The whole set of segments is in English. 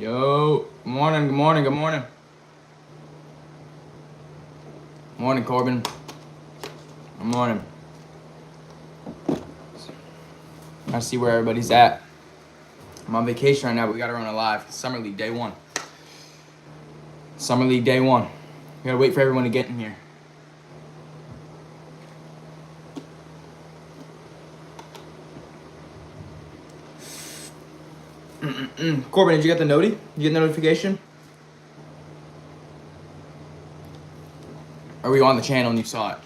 Yo, good morning, good morning, good morning. Morning, Corbin. Good morning. I see where everybody's at. I'm on vacation right now, but we gotta run a live. Summer League, day one. Summer League, day one. We gotta wait for everyone to get in here. Corbin, did you get the noti? Did you get the notification? Or were you on the channel and you saw it?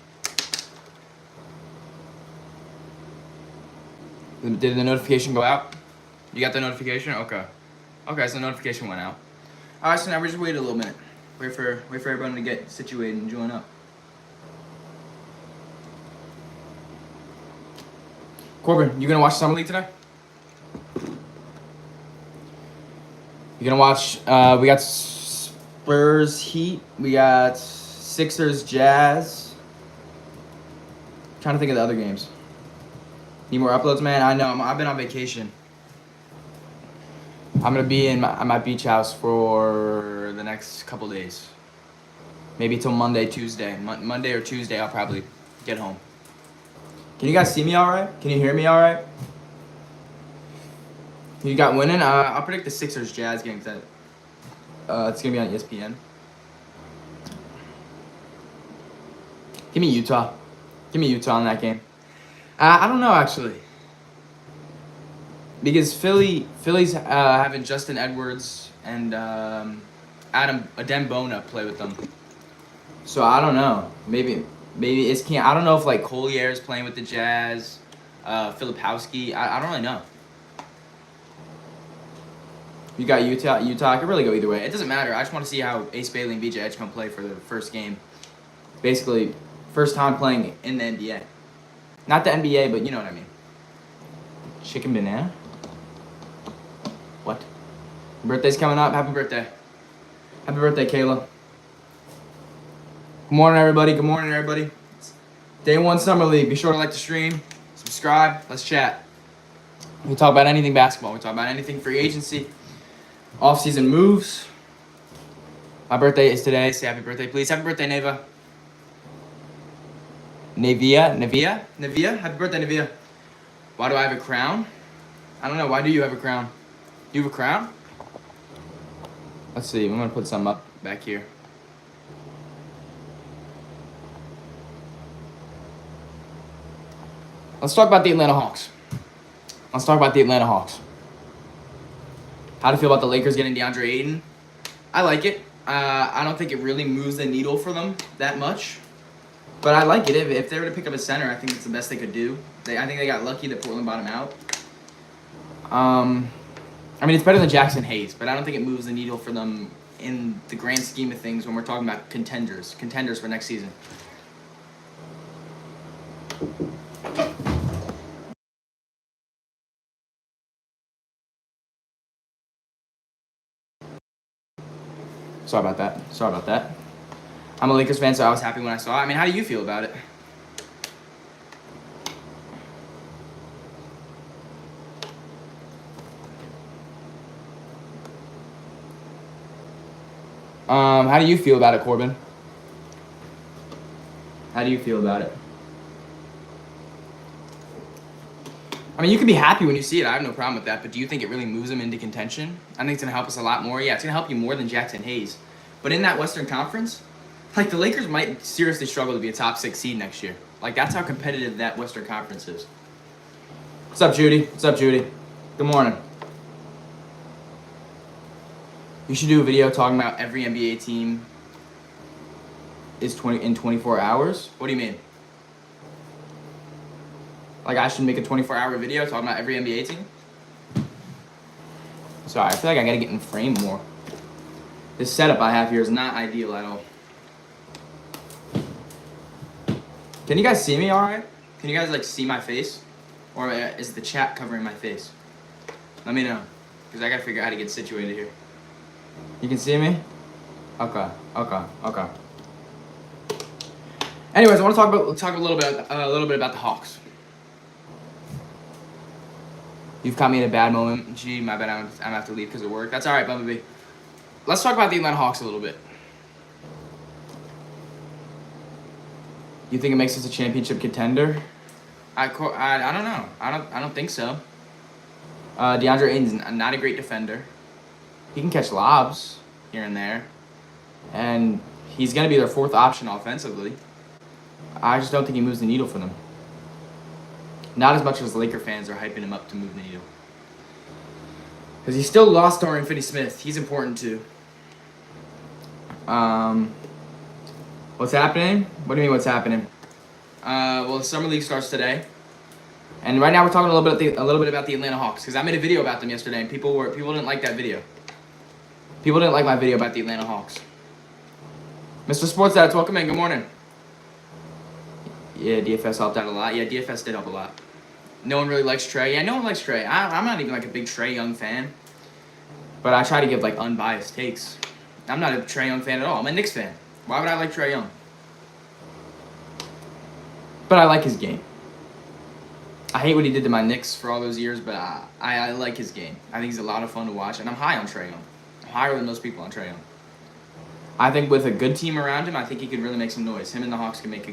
Did the notification go out? You got the notification? Okay. Okay, so the notification went out. Alright, so now we just wait a little minute. Wait for everyone to get situated and join up. Corbin, you gonna watch Summer League today? You gonna watch? We got Spurs Heat. We got Sixers Jazz. Trying to think of the other games. Need more uploads, man? I know. I've been on vacation. I'm gonna be at my beach house for the next couple days. Maybe till Monday, Tuesday. Monday or Tuesday, I'll probably get home. Can you guys see me all right? Can you hear me all right? You got winning? I'll predict the Sixers Jazz game that it's gonna be on ESPN. Give me Utah. Give me Utah in that game. I don't know actually. Because Philly's having Justin Edwards and Adem Bona play with them. So I don't know. Maybe it's can't. I don't know if like Collier is playing with the Jazz, Filipowski. I don't really know. You got Utah. I could really go either way. It doesn't matter. I just want to see how Ace Bailey and BJ Edgecombe play for the first game. Basically, first time playing in the NBA. Not the NBA, but you know what I mean. Chicken banana? What? Your birthday's coming up. Happy birthday. Happy birthday, Kayla. Good morning, everybody. Good morning, everybody. It's day one Summer League. Be sure to like the stream. Subscribe. Let's chat. We talk about anything basketball. We talk about anything free agency. Off-season moves. My birthday is today. Say happy birthday, please. Happy birthday, Neva. Nevia? Happy birthday, Nevia. Why do I have a crown? I don't know. Why do you have a crown? Do you have a crown? Let's see. I'm going to put some up back here. Let's talk about the Atlanta Hawks. How do you feel about the Lakers getting DeAndre Ayton? I like it. I don't think it really moves the needle for them that much. But I like it. If they were to pick up a center, I think it's the best they could do. I think they got lucky that Portland bought him out. I mean, it's better than Jackson Hayes, but I don't think it moves the needle for them in the grand scheme of things when we're talking about contenders for next season. Sorry about that. I'm a Lakers fan, so I was happy when I saw it. I mean, how do you feel about it? How do you feel about it, Corbin? How do you feel about it? I mean, you can be happy when you see it. I have no problem with that. But do you think it really moves them into contention? I think it's going to help us a lot more. Yeah, it's going to help you more than Jackson Hayes. But in that Western Conference, like the Lakers might seriously struggle to be a top 6 seed next year. Like that's how competitive that Western Conference is. What's up, Judy? Good morning. You should do a video talking about every NBA team is in 24 hours. What do you mean? Like I should make a 24-hour video talking about every NBA team? Sorry, I feel like I gotta get in frame more. This setup I have here is not ideal at all. Can you guys see me all right? Can you guys like see my face? Or is the chat covering my face? Let me know, because I gotta figure out how to get situated here. You can see me? Okay. Anyways, I want to talk a little bit about the Hawks. You've caught me in a bad moment. Gee, my bad. I'm gonna have to leave because of work. That's all right, Bumblebee. Let's talk about the Atlanta Hawks a little bit. You think it makes us a championship contender? I don't know. I don't think so. DeAndre Ayton's not a great defender. He can catch lobs here and there, and he's gonna be their fourth option offensively. I just don't think he moves the needle for them. Not as much as Laker fans are hyping him up to move the needle. Because he still lost Dorian Finney-Smith. He's important too. What's happening? What do you mean what's happening? Well, the Summer League starts today. And right now we're talking a little bit about the Atlanta Hawks. Because I made a video about them yesterday and people didn't like that video. People didn't like my video about the Atlanta Hawks. Mr. Sports Dads, welcome in. Good morning. Yeah, DFS helped out a lot. Yeah, DFS did help a lot. No one really likes Trey. Yeah, no one likes Trey. I'm not even like a big Trey Young fan. But I try to give like unbiased takes. I'm not a Trey Young fan at all. I'm a Knicks fan. Why would I like Trey Young? But I like his game. I hate what he did to my Knicks for all those years, but I like his game. I think he's a lot of fun to watch, and I'm high on Trey Young. I'm higher than most people on Trey Young. I think with a good team around him, I think he could really make some noise. Him and the Hawks can make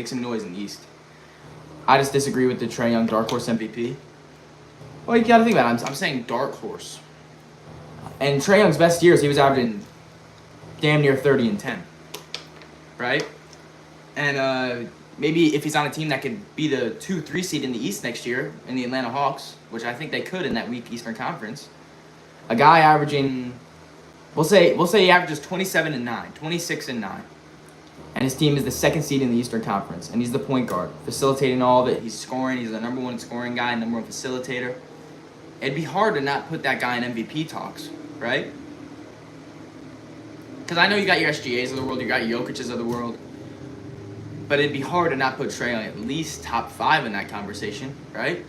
some noise in the East. I just disagree with the Trey Young dark horse MVP. Well, you got to think about it. I'm saying dark horse. And Trey Young's best years, he was averaging damn near 30 and 10, right? And maybe if he's on a team that could be the 2-3 seed in the East next year in the Atlanta Hawks, which I think they could in that weak Eastern Conference, a guy averaging, we'll say he averages 27 and 9, 26 and 9. And his team is the second seed in the Eastern Conference. And he's the point guard, facilitating all of it. He's scoring. He's the number one scoring guy, number one facilitator. It'd be hard to not put that guy in MVP talks, right? Because I know you got your SGAs of the world, you got your Jokic's of the world. But it'd be hard to not put Trey on at least top 5 in that conversation, right?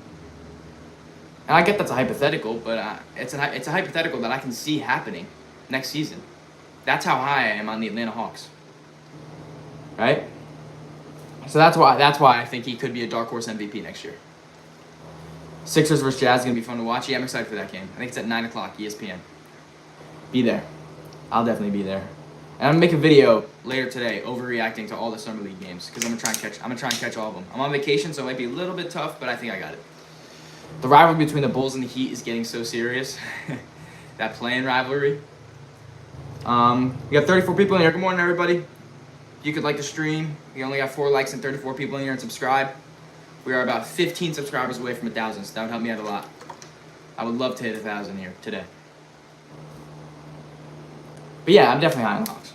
And I get that's a hypothetical, but it's a hypothetical that I can see happening next season. That's how high I am on the Atlanta Hawks. Right? So that's why I think he could be a dark horse MVP next year. Sixers versus Jazz is going to be fun to watch. Yeah, I'm excited for that game. I think it's at 9 o'clock ESPN. Be there. I'll definitely be there. And I'm going to make a video later today overreacting to all the Summer League games because I'm going to try and catch all of them. I'm on vacation, so it might be a little bit tough, but I think I got it. The rivalry between the Bulls and the Heat is getting so serious. That play-in rivalry. We got 34 people in here. Good morning, everybody. If you could like the stream, we only got 4 likes and 34 people in here, and subscribe. We are about 15 subscribers away from 1,000, so that would help me out a lot. I would love to hit 1,000 here today. But yeah, I'm definitely high on the Hawks.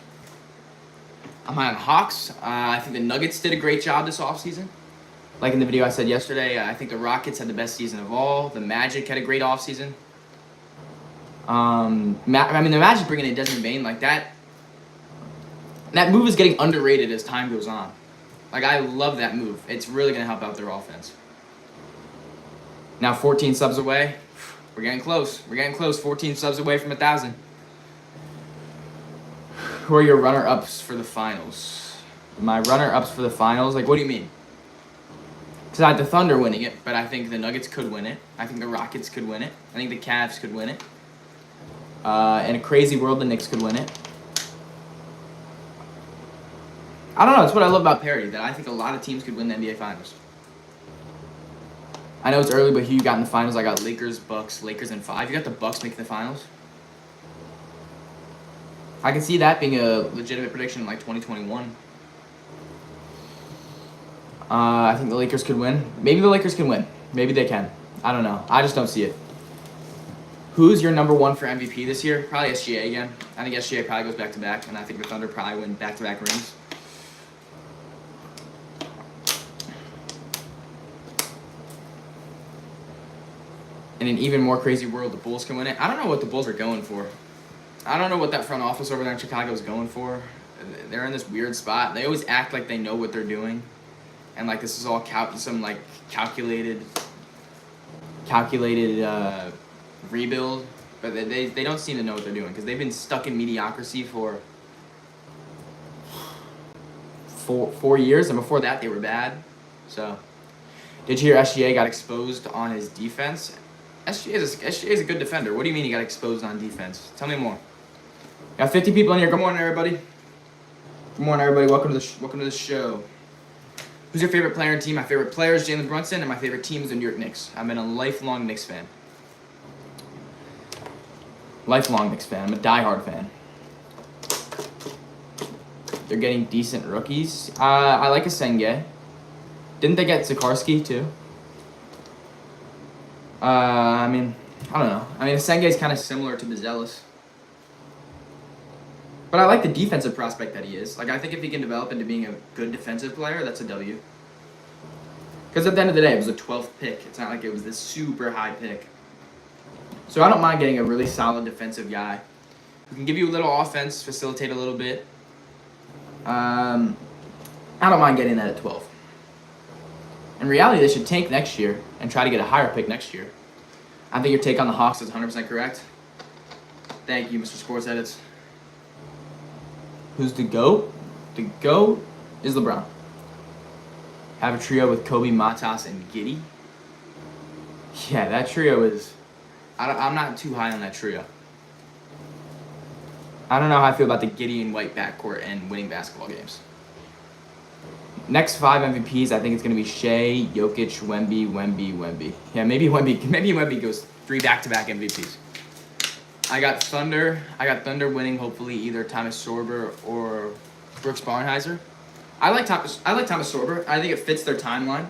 I'm high on the Hawks. I think the Nuggets did a great job this offseason. Like in the video I said yesterday, I think the Rockets had the best season of all. The Magic had a great offseason. I mean, the Magic bringing in Desmond Bane like that. That move is getting underrated as time goes on. Like, I love that move. It's really going to help out their offense. Now 14 subs away. We're getting close. 14 subs away from 1,000. Who are your runner-ups for the finals? My runner-ups for the finals? Like, what do you mean? Because I had the Thunder winning it, but I think the Nuggets could win it. I think the Rockets could win it. I think the Cavs could win it. In a crazy world, the Knicks could win it. I don't know. That's what I love about parity, that I think a lot of teams could win the NBA Finals. I know it's early, but who you got in the finals? I got Lakers, Bucks, Lakers in 5. You got the Bucks making the finals? I can see that being a legitimate prediction in like 2021. I think the Lakers could win. Maybe the Lakers can win. Maybe they can. I don't know. I just don't see it. Who's your number 1 for MVP this year? Probably SGA again. I think SGA probably goes back-to-back, and I think the Thunder probably win back-to-back rings. In an even more crazy world, the Bulls can win it. I don't know what the Bulls are going for. I don't know what that front office over there in Chicago is going for. They're in this weird spot. They always act like they know what they're doing. And like this is all some like calculated rebuild. But they don't seem to know what they're doing because they've been stuck in mediocrity for 4 years. And before that, they were bad. So Did you hear SGA got exposed on his defense? SGA is a good defender. What do you mean he got exposed on defense? Tell me more. Got 50 people in here. Good morning, everybody. Good morning, everybody. Welcome to the show. Who's your favorite player and team? My favorite player is Jalen Brunson, and my favorite team is the New York Knicks. I've been a lifelong Knicks fan. Lifelong Knicks fan. I'm a diehard fan. They're getting decent rookies. I like Asenge. Didn't they get Sikorsky too? I mean, I don't know. I mean, Asenge is kind of similar to Bizelis. But I like the defensive prospect that he is. Like, I think if he can develop into being a good defensive player, that's a W. Because at the end of the day, it was a 12th pick. It's not like it was this super high pick. So I don't mind getting a really solid defensive guy who can give you a little offense, facilitate a little bit. I don't mind getting that at 12. In reality, they should tank next year and try to get a higher pick next year. I think your take on the Hawks is 100% correct. Thank you, Mr. Sports Edits. Who's the GOAT? The GOAT is LeBron. Have a trio with Kobe, Matas, and Giddey. Yeah, that trio is... I'm not too high on that trio. I don't know how I feel about the Giddey and White backcourt and winning basketball games. Next 5 MVPs, I think it's going to be Shea, Jokic, Wemby. Yeah, maybe Wemby goes 3 back-to-back MVPs. I got Thunder winning hopefully either Thomas Sorber or Brooks Barnhizer. I like Thomas Sorber. I think it fits their timeline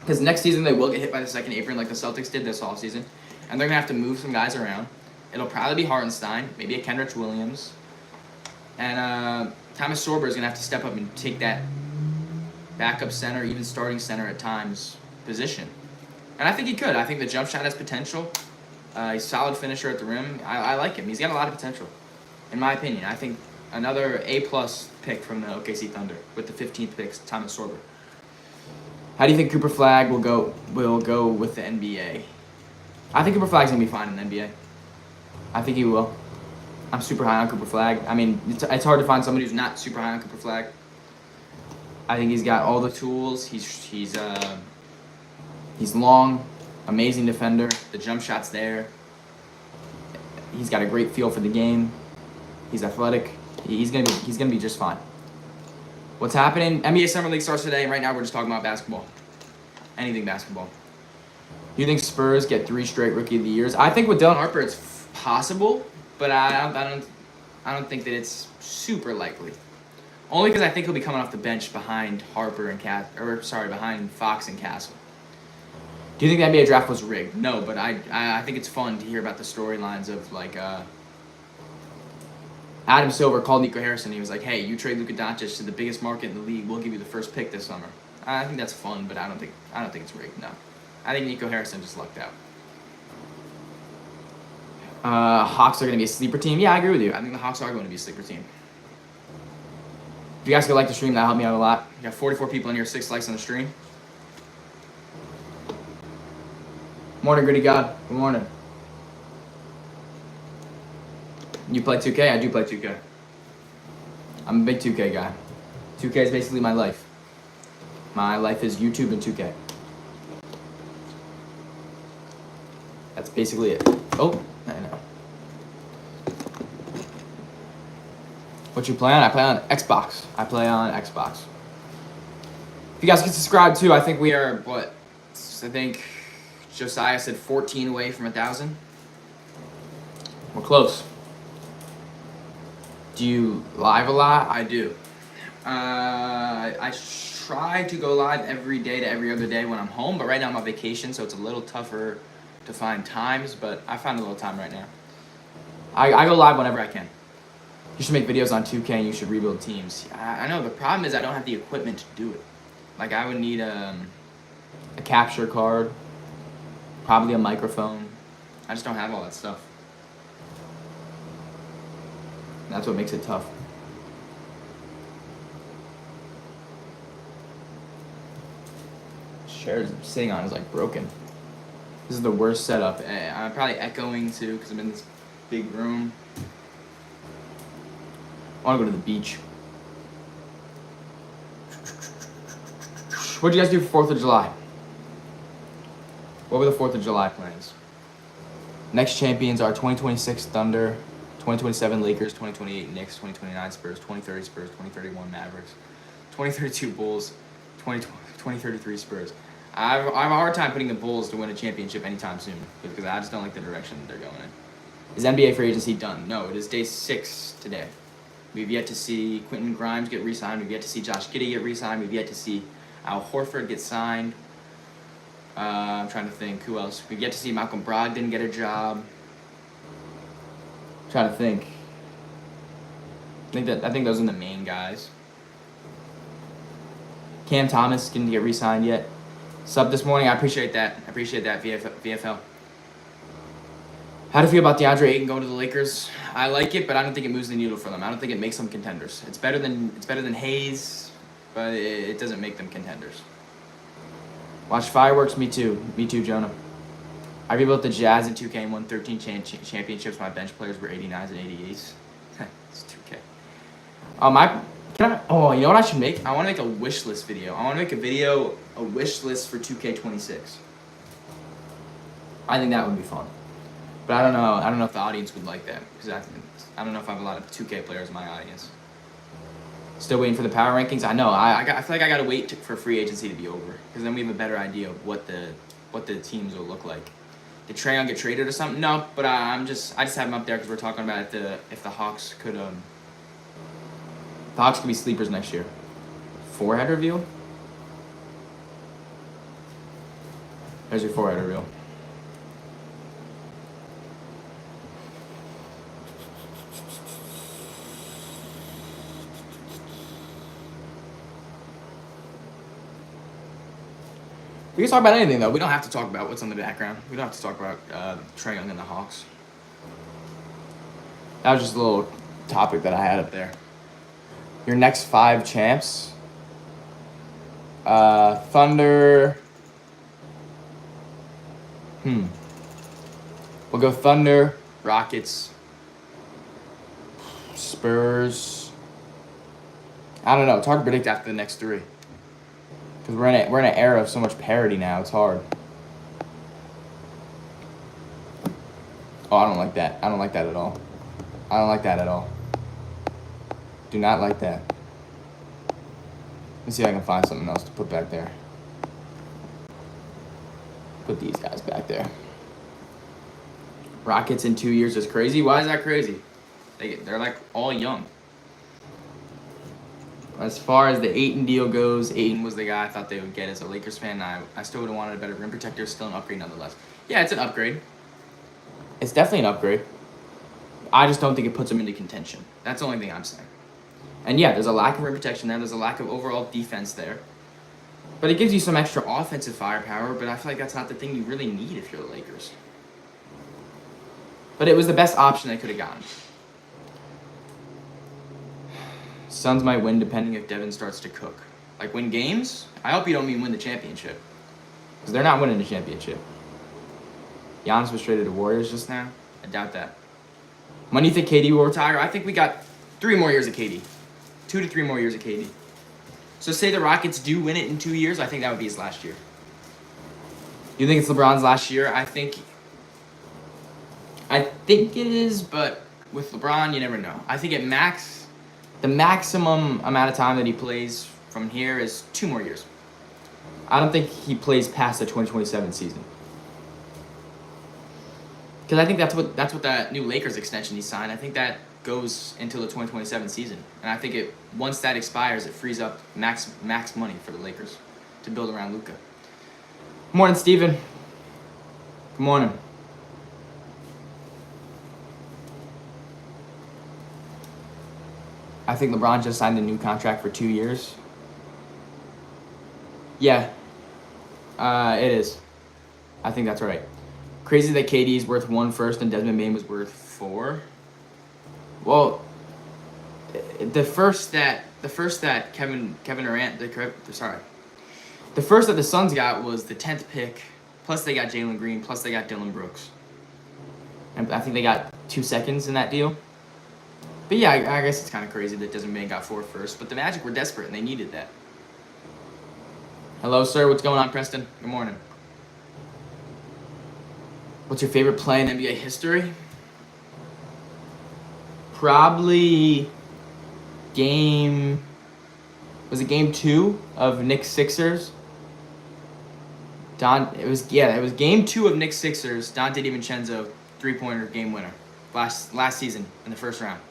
because next season they will get hit by the second apron like the Celtics did this offseason, and they're gonna have to move some guys around. It'll probably be Hartenstein, maybe a Kenrich Williams, and Thomas Sorber is gonna have to step up and take that backup center, even starting center at times position, and I think he could. I think the jump shot has potential. He's a solid finisher at the rim. I like him. He's got a lot of potential, in my opinion. I think another A-plus pick from the OKC Thunder with the 15th pick, Thomas Sorber. How do you think Cooper Flagg will go with the NBA? I think Cooper Flagg's gonna be fine in the NBA. I think he will. I'm super high on Cooper Flagg. I mean, it's hard to find somebody who's not super high on Cooper Flagg. I think he's got all the tools. He's long. Amazing defender. The jump shot's there. He's got a great feel for the game. He's athletic. He's gonna be just fine. What's happening? NBA Summer League starts today, and right now we're just talking about basketball. Anything basketball. Do you think Spurs get 3 straight Rookie of the Years? I think with Dylan Harper it's possible, but I don't think that it's super likely. Only because I think he'll be coming off the bench behind Harper and behind Fox and Castle. Do you think the NBA draft was rigged? No, but I think it's fun to hear about the storylines of like Adam Silver called Nico Harrison. He was like, "Hey, you trade Luka Doncic to the biggest market in the league. We'll give you the first pick this summer." I think that's fun, but I don't think it's rigged. No, I think Nico Harrison just lucked out. Hawks are going to be a sleeper team. Yeah, I agree with you. I think the Hawks are going to be a sleeper team. If you guys could like the stream, that'll help me out a lot. We got 44 people in here, 6 likes on the stream. Morning, Gritty God. Good morning. You play 2K? I do play 2K. I'm a big 2K guy. 2K is basically my life. My life is YouTube and 2K. That's basically it. Oh, I know. What you play on? I play on Xbox. If you guys can subscribe too, I think we are, I think Josiah said 14 away from 1,000. We're close. Do you live a lot? I do. I try to go live every day to every other day when I'm home, but right now I'm on vacation, so it's a little tougher to find times, but I found a little time right now. I go live whenever I can. You should make videos on 2K and you should rebuild teams. I know, the problem is I don't have the equipment to do it. Like, I would need a capture card, probably a microphone. I just don't have all that stuff. That's what makes it tough. Chair I'm sitting on is like broken. This is the worst setup. I'm probably echoing too because I'm in this big room. I want to go to the beach. What'd you guys do for 4th of July? What were the 4th of July plans? Next champions are 2026 Thunder, 2027 Lakers, 2028 Knicks, 2029 Spurs, 2030 Spurs, 2031 Mavericks, 2032 Bulls, 2033 Spurs. I have a hard time putting the Bulls to win a championship anytime soon because I just don't like the direction they're going in. Is NBA free agency done? No, it is day 6 today. We've yet to see Quentin Grimes get re-signed. We've yet to see Josh Giddey get re-signed. We've yet to see Al Horford get signed. I'm trying to think who else. We've yet to see Malcolm Brogdon get a job. I'm trying to think. I think those are the main guys. Cam Thomas didn't get re-signed yet. Sub this morning. I appreciate that. VFL. How do you feel about DeAndre Ayton going to the Lakers? I like it, but I don't think it moves the needle for them. I don't think it makes them contenders. It's better than Hayes, but it doesn't make them contenders. Watch fireworks. Me too, Jonah. I rebuilt the Jazz in 2K and won 13 championships. My bench players were 89s and 88s. It's 2K. You know what I should make? I want to make a wish list video. I want to make a wish list for 2K26. I think that would be fun. But I don't know. I don't know if the audience would like that because I don't know if I have a lot of 2K players in my audience. Still waiting for the power rankings. I know. I feel like I gotta wait for free agency to be over because then we have a better idea of what the teams will look like. Did Trey Young get traded or something? No, but I just have him up there because we're talking about if the Hawks could be sleepers next year. Forehead reveal. There's your forehead reveal. We can talk about anything, though. We don't have to talk about what's on the background. We don't have to talk about Trey Young and the Hawks. That was just a little topic that I had up there. Your next 5 champs. Thunder. We'll go Thunder, Rockets, Spurs. I don't know. It's hard to predict after the next 3. Because we're in an era of so much parity now. It's hard. Oh, I don't like that. I don't like that at all. I don't like that at all. Do not like that. Let me see if I can find something else to put back there. Put these guys back there. Rockets in 2 years is crazy. Why is that crazy? They're like all young. As far as the Ayton deal goes, Ayton was the guy I thought they would get as a Lakers fan. I still would have wanted a better rim protector. Still an upgrade nonetheless. Yeah, it's an upgrade. It's definitely an upgrade. I just don't think it puts them into contention. That's the only thing I'm saying. And yeah, there's a lack of rim protection there. There's a lack of overall defense there. But it gives you some extra offensive firepower, but I feel like that's not the thing you really need if you're the Lakers. But it was the best option they could have gotten. Suns might win depending if Devin starts to cook. Like, win games? I hope you don't mean win the championship. Because they're not winning the championship. Giannis was traded to Warriors just now. I doubt that. When do you think KD will retire? I think we got 3 more years of KD. 2 to 3 more years of KD. So say the Rockets do win it in 2 years, I think that would be his last year. You think it's LeBron's last year? I think it is, but with LeBron, you never know. I think the maximum amount of time that he plays from here is 2 more years. I don't think he plays past the 2027 season. Because I think that's what that new Lakers extension he signed. I think that goes into the 2027 season, and I think once that expires, it frees up max money for the Lakers to build around Luka. Good morning, Steven. Good morning. I think LeBron just signed a new contract for 2 years. Yeah, it is. I think that's right. Crazy that KD is worth 1 first and Desmond Bane was worth 4. Well, the first that Kevin Durant, the first that the Suns got was the 10th pick. Plus they got Jalen Green. Plus they got Dylan Brooks. And I think they got 2 seconds in that deal. But yeah, I guess it's kind of crazy that Desmond Bane got 4 first. But the Magic were desperate and they needed that. Hello, sir. What's going on, Preston? Good morning. What's your favorite play in NBA history? Probably was it game 2 of Knicks Sixers? It was game 2 of Knicks Sixers. Dante DiVincenzo 3-pointer game winner last season in the first round.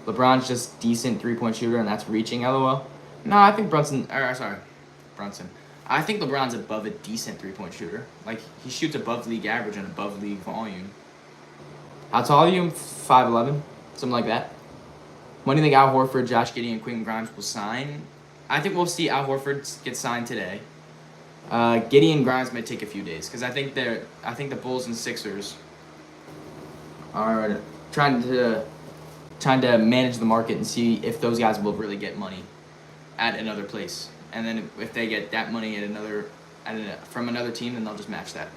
LeBron's just decent 3-point shooter, and that's reaching. LOL. No, I think Brunson. I think LeBron's above a decent 3-point shooter. Like, he shoots above league average and above league volume. How tall are you? 5'11", something like that. When do you think Al Horford, Josh Giddey, and Quentin Grimes will sign? I think we'll see Al Horford get signed today. Giddey and Grimes might take a few days because I think the Bulls and Sixers are trying to manage the market and see if those guys will really get money at another place, and then if they get that money from another team, then they'll just match that.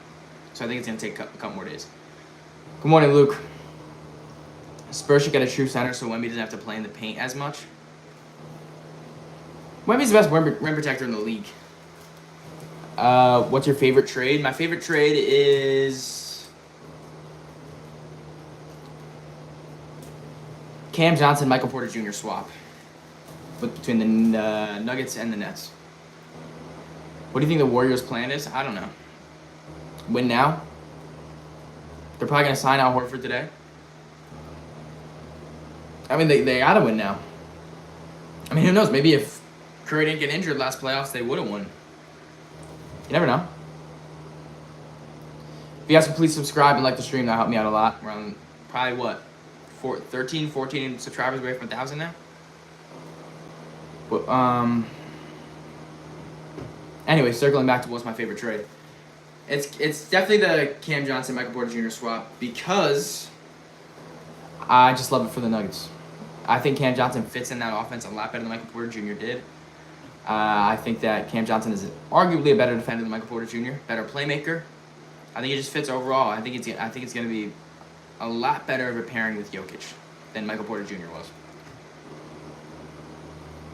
So I think it's gonna take a couple more days. Good morning, Luke. Spurs should get a true center so Wemby doesn't have to play in the paint as much. Wemby's the best rim protector in the league. What's your favorite trade? My favorite trade is Cam Johnson, Michael Porter Jr. swap between the Nuggets and the Nets. What do you think the Warriors' plan is? I don't know. Win now? They're probably going to sign Al Horford today. I mean, they got to win now. I mean, who knows? Maybe if Curry didn't get injured last playoffs, they would have won. You never know. If you guys can please subscribe and like the stream, that'll help me out a lot. We're on probably, 14 subscribers away from 1,000 now? But, anyway, circling back to what's my favorite trade. It's definitely the Cam Johnson, Michael Porter Jr. swap because I just love it for the Nuggets. I think Cam Johnson fits in that offense a lot better than Michael Porter Jr. did. I think that Cam Johnson is arguably a better defender than Michael Porter Jr., better playmaker. I think it just fits overall. I think it's going to be a lot better of a pairing with Jokic than Michael Porter Jr. was.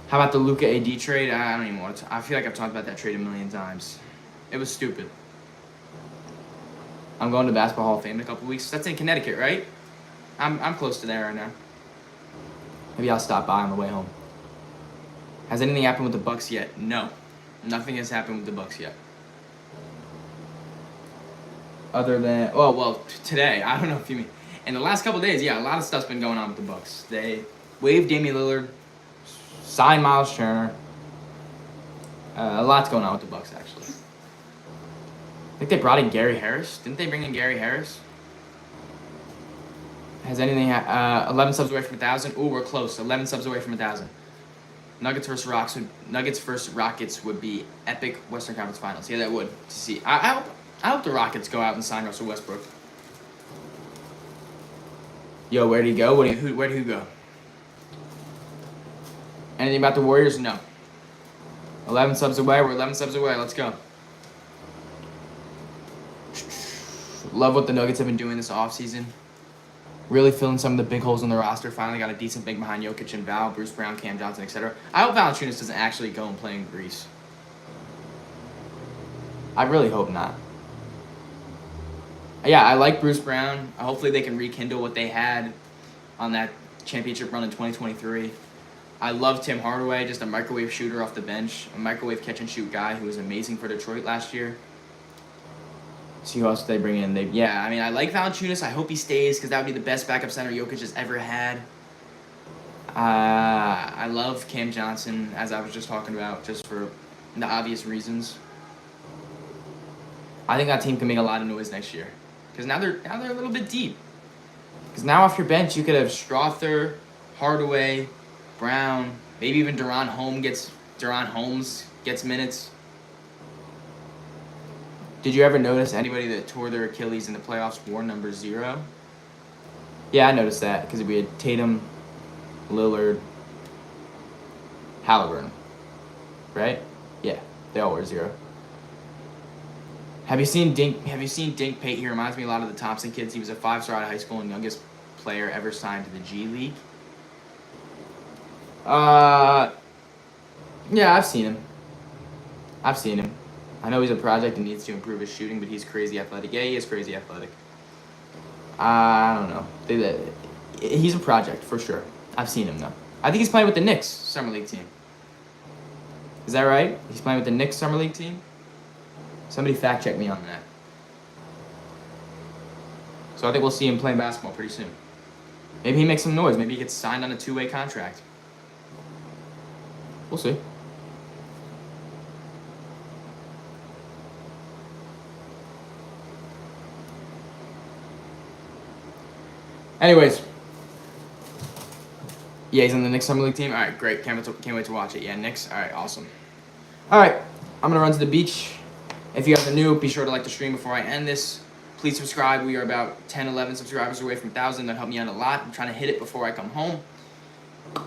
How about the Luka AD trade? I don't even want to. I feel like I've talked about that trade a million times. It was stupid. I'm going to Basketball Hall of Fame in a couple weeks. That's in Connecticut, right? I'm close to there right now. Maybe I'll stop by on the way home. Has anything happened with the Bucks yet? No. Nothing has happened with the Bucks yet. Other than today. I don't know if you mean in the last couple of days. Yeah, a lot of stuff's been going on with the Bucks. They waived Damian Lillard, signed Miles Turner. A lot's going on with the Bucks actually. I think they brought in Gary Harris. Didn't they bring in Gary Harris? Has anything 11 subs away from 1,000? Ooh, we're close. 11 subs away from 1,000. Nuggets versus Rockets would be epic Western Conference Finals. Yeah, that would. To see, I hope the Rockets go out and sign Russell Westbrook. Yo, where'd he go? Where'd he go? Anything about the Warriors? No. 11 subs away. We're 11 subs away. Let's go. Love what the Nuggets have been doing this offseason. Really filling some of the big holes in the roster. Finally got a decent big behind Jokic and Val, Bruce Brown, Cam Johnson, etc. I hope Valanciunas doesn't actually go and play in Greece. I really hope not. Yeah, I like Bruce Brown. Hopefully they can rekindle what they had on that championship run in 2023. I love Tim Hardaway, just a microwave shooter off the bench, a microwave catch-and-shoot guy who was amazing for Detroit last year. See who else they bring in. I like Valanciunas. I hope he stays because that would be the best backup center Jokic has ever had. I love Cam Johnson, as I was just talking about, just for the obvious reasons. I think that team can make a lot of noise next year because now they're a little bit deep. Because now off your bench you could have Strother, Hardaway, Brown, maybe even Duran Holmes gets minutes. Did you ever notice anybody that tore their Achilles in the playoffs wore number 0? Yeah, I noticed that because we had Tatum, Lillard, Halliburton, right? Yeah, they all wear 0. Have you seen Dink Pate? He reminds me a lot of the Thompson kids. He was a 5-star out of high school and youngest player ever signed to the G League. Yeah, I've seen him. I know he's a project and needs to improve his shooting, but he's crazy athletic. Yeah, he is crazy athletic. I don't know. He's a project for sure. I've seen him though. I think he's playing with the Knicks summer league team. Is that right? He's playing with the Knicks summer league team? Somebody fact check me on that. So I think we'll see him playing basketball pretty soon. Maybe he makes some noise. Maybe he gets signed on a 2-way contract. We'll see. Anyways. Yeah, he's on the Knicks summer league team. All right, great. Can't wait to watch it. Yeah, Knicks. All right, awesome. All right, I'm going to run to the beach. If you guys are new, be sure to like the stream before I end this. Please subscribe. We are about 10, 11 subscribers away from 1,000. That helped me out a lot. I'm trying to hit it before I come home.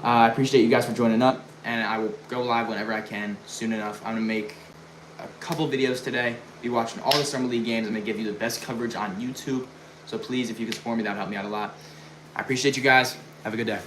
I appreciate you guys for joining up, and I will go live whenever I can soon enough. I'm going to make a couple videos today. Be watching all the Summer League games. I'm going to give you the best coverage on YouTube. So please, if you can support me, that would help me out a lot. I appreciate you guys. Have a good day.